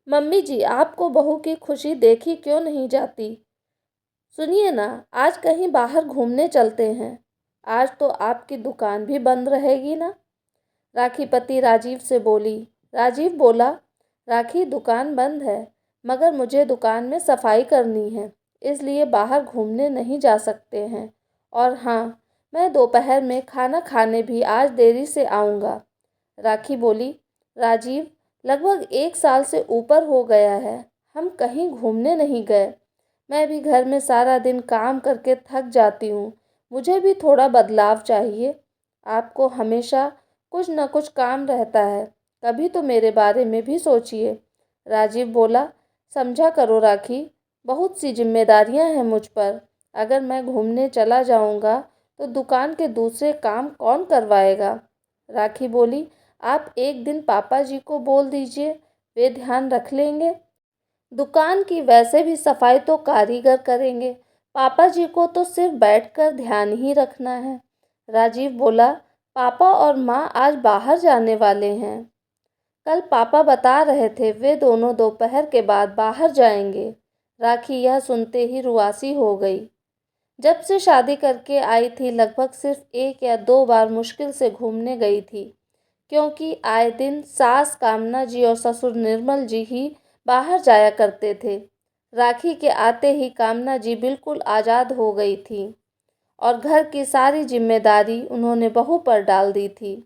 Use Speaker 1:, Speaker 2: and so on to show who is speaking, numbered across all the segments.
Speaker 1: Mummy जी, आपको बहू की खुशी देखी क्यों नहीं जाती? सुनिए ना, आज कहीं बाहर घूमने चलते हैं। आज तो आपकी दुकान भी बंद रहेगी ना? राखी पति राजीव से बोली। राजीव बोला, राखी दुकान बंद है, मगर मुझे दुकान में सफाई करनी है, इसलिए बाहर घूमने नहीं जा सकते हैं। और हाँ, मैं दोपहर में खाना खाने भी आज देरी से आऊँगा। राखी बोली, राजीव, लगभग 1 साल से ऊपर हो गया है, हम कहीं घूमने नहीं गए। मैं भी घर में सारा दिन काम करके थक जाती हूँ, मुझे भी थोड़ा बदलाव चाहिए। आपको हमेशा कुछ न कुछ काम रहता है, कभी तो मेरे बारे में भी सोचिए। राजीव बोला, समझा करो राखी, बहुत सी जिम्मेदारियां हैं मुझ पर। अगर मैं घूमने चला जाऊंगा तो दुकान के दूसरे काम कौन करवाएगा? राखी बोली, आप एक दिन पापा जी को बोल दीजिए, वे ध्यान रख लेंगे। दुकान की वैसे भी सफाई तो कारीगर करेंगे, पापा जी को तो सिर्फ बैठकर ध्यान ही रखना है। राजीव बोला, पापा और माँ आज बाहर जाने वाले हैं। कल पापा बता रहे थे वे दोनों दोपहर के बाद बाहर जाएंगे। राखी यह सुनते ही रुआसी हो गई। जब से शादी करके आई थी लगभग सिर्फ 1 या 2 बार मुश्किल से घूमने गई थी, क्योंकि आए दिन सास कामना जी और ससुर निर्मल जी ही बाहर जाया करते थे। राखी के आते ही कामना जी बिल्कुल आज़ाद हो गई थी और घर की सारी जिम्मेदारी उन्होंने बहू पर डाल दी थी।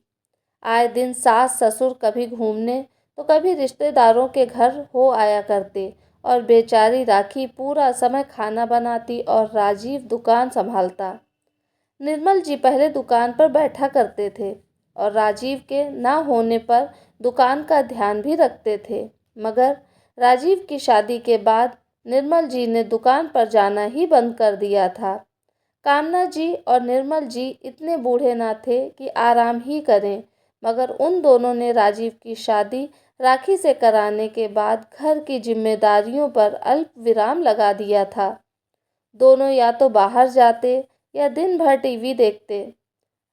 Speaker 1: आए दिन सास ससुर कभी घूमने तो कभी रिश्तेदारों के घर हो आया करते और बेचारी राखी पूरा समय खाना बनाती और राजीव दुकान संभालता। निर्मल जी पहले दुकान पर बैठा करते थे और राजीव के ना होने पर दुकान का ध्यान भी रखते थे, मगर राजीव की शादी के बाद निर्मल जी ने दुकान पर जाना ही बंद कर दिया था। कामना जी और निर्मल जी इतने बूढ़े ना थे कि आराम ही करें, मगर उन दोनों ने राजीव की शादी राखी से कराने के बाद घर की जिम्मेदारियों पर अल्प विराम लगा दिया था। दोनों या तो बाहर जाते या दिन भर टीवी देखते।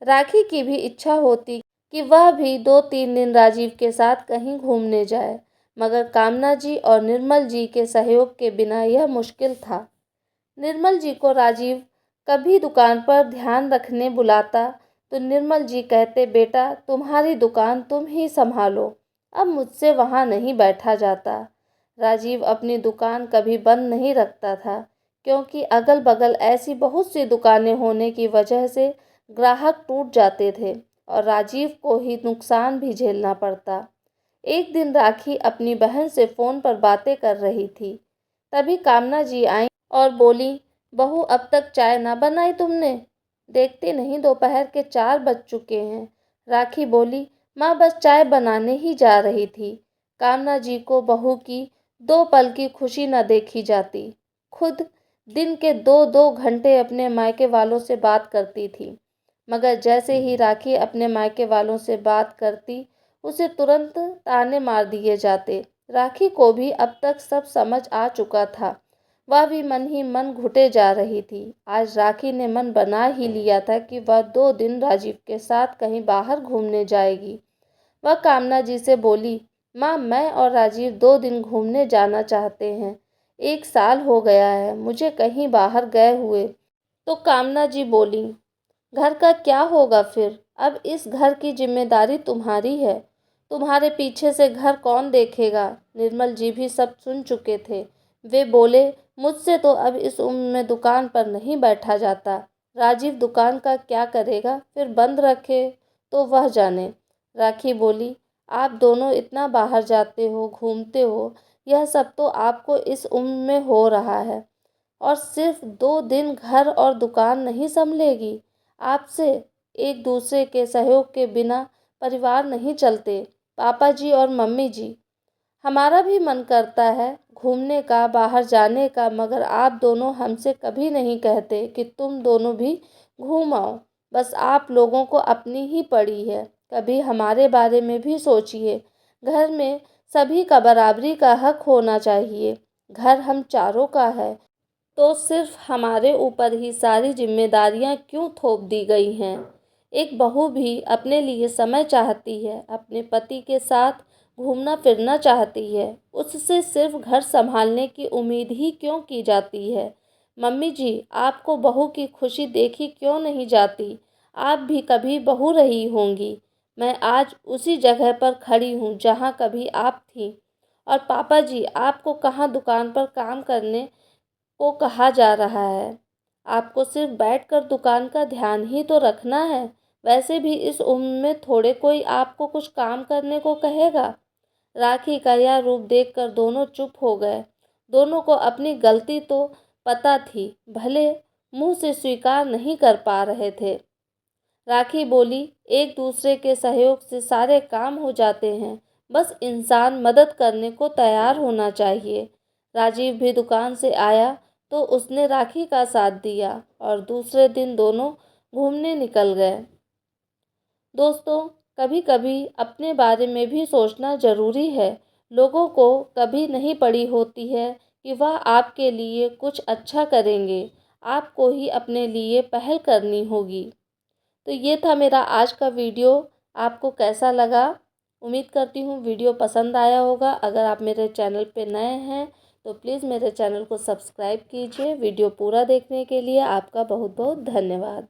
Speaker 1: राखी की भी इच्छा होती कि वह भी 2-3 दिन राजीव के साथ कहीं घूमने जाए, मगर कामना जी और निर्मल जी के सहयोग के बिना यह मुश्किल था। निर्मल जी को राजीव कभी दुकान पर ध्यान रखने बुलाता तो निर्मल जी कहते, बेटा तुम्हारी दुकान तुम ही संभालो, अब मुझसे वहाँ नहीं बैठा जाता। राजीव अपनी दुकान कभी बंद नहीं रखता था, क्योंकि अगल बगल ऐसी बहुत सी दुकानें होने की वजह से ग्राहक टूट जाते थे और राजीव को ही नुकसान भी झेलना पड़ता। एक दिन राखी अपनी बहन से फ़ोन पर बातें कर रही थी, तभी कामना जी आई और बोली, बहू अब तक चाय ना बनाई तुमने? देखती नहीं दोपहर के 4 बज चुके हैं। राखी बोली, माँ बस चाय बनाने ही जा रही थी। कामना जी को बहू की 2 पल की खुशी न देखी जाती। खुद दिन के 2-2 घंटे अपने मायके वालों से बात करती थी, मगर जैसे ही राखी अपने मायके वालों से बात करती उसे तुरंत ताने मार दिए जाते। राखी को भी अब तक सब समझ आ चुका था, वह भी मन ही मन घुटे जा रही थी। आज राखी ने मन बना ही लिया था कि वह 2 दिन राजीव के साथ कहीं बाहर घूमने जाएगी। वह कामना जी से बोली, माँ मैं और राजीव 2 दिन घूमने जाना चाहते हैं, 1 साल हो गया है मुझे कहीं बाहर गए हुए। तो कामना जी बोली, घर का क्या होगा फिर? अब इस घर की जिम्मेदारी तुम्हारी है, तुम्हारे पीछे से घर कौन देखेगा? निर्मल जी भी सब सुन चुके थे। वे बोले, मुझसे तो अब इस उम्र में दुकान पर नहीं बैठा जाता। राजीव दुकान का क्या करेगा, फिर बंद रखे तो वह जाने। राखी बोली, आप दोनों इतना बाहर जाते हो, घूमते हो, यह सब तो आपको इस उम्र में हो रहा है, और सिर्फ 2 दिन घर और दुकान नहीं संभलेगी आपसे? एक दूसरे के सहयोग के बिना परिवार नहीं चलते। पापा जी और मम्मी जी, हमारा भी मन करता है घूमने का, बाहर जाने का, मगर आप दोनों हमसे कभी नहीं कहते कि तुम दोनों भी घूम आओ। बस आप लोगों को अपनी ही पड़ी है, कभी हमारे बारे में भी सोचिए। घर में सभी का बराबरी का हक होना चाहिए। घर हम चारों का है, तो सिर्फ हमारे ऊपर ही सारी जिम्मेदारियां क्यों थोप दी गई हैं? एक बहू भी अपने लिए समय चाहती है, अपने पति के साथ घूमना फिरना चाहती है, उससे सिर्फ घर संभालने की उम्मीद ही क्यों की जाती है? मम्मी जी, आपको बहू की खुशी देखी क्यों नहीं जाती? आप भी कभी बहू रही होंगी। मैं आज उसी जगह पर खड़ी हूँ जहाँ कभी आप थीं। और पापा जी, आपको कहाँ दुकान पर काम करने को कहा जा रहा है? आपको सिर्फ बैठकर दुकान का ध्यान ही तो रखना है। वैसे भी इस उम्र में थोड़े कोई आपको कुछ काम करने को कहेगा। राखी का यह रूप देखकर दोनों चुप हो गए। दोनों को अपनी गलती तो पता थी, भले मुंह से स्वीकार नहीं कर पा रहे थे। राखी बोली, एक दूसरे के सहयोग से सारे काम हो जाते हैं, बस इंसान मदद करने को तैयार होना चाहिए। राजीव भी दुकान से आया तो उसने राखी का साथ दिया और दूसरे दिन दोनों घूमने निकल गए। दोस्तों, कभी कभी अपने बारे में भी सोचना ज़रूरी है। लोगों को कभी नहीं पड़ी होती है कि वह आपके लिए कुछ अच्छा करेंगे। आपको ही अपने लिए पहल करनी होगी। तो ये था मेरा आज का वीडियो। आपको कैसा लगा? उम्मीद करती हूँ वीडियो पसंद आया होगा। अगर आप मेरे चैनल पे नए हैं तो प्लीज़ मेरे चैनल को सब्सक्राइब कीजिए। वीडियो पूरा देखने के लिए आपका बहुत बहुत धन्यवाद।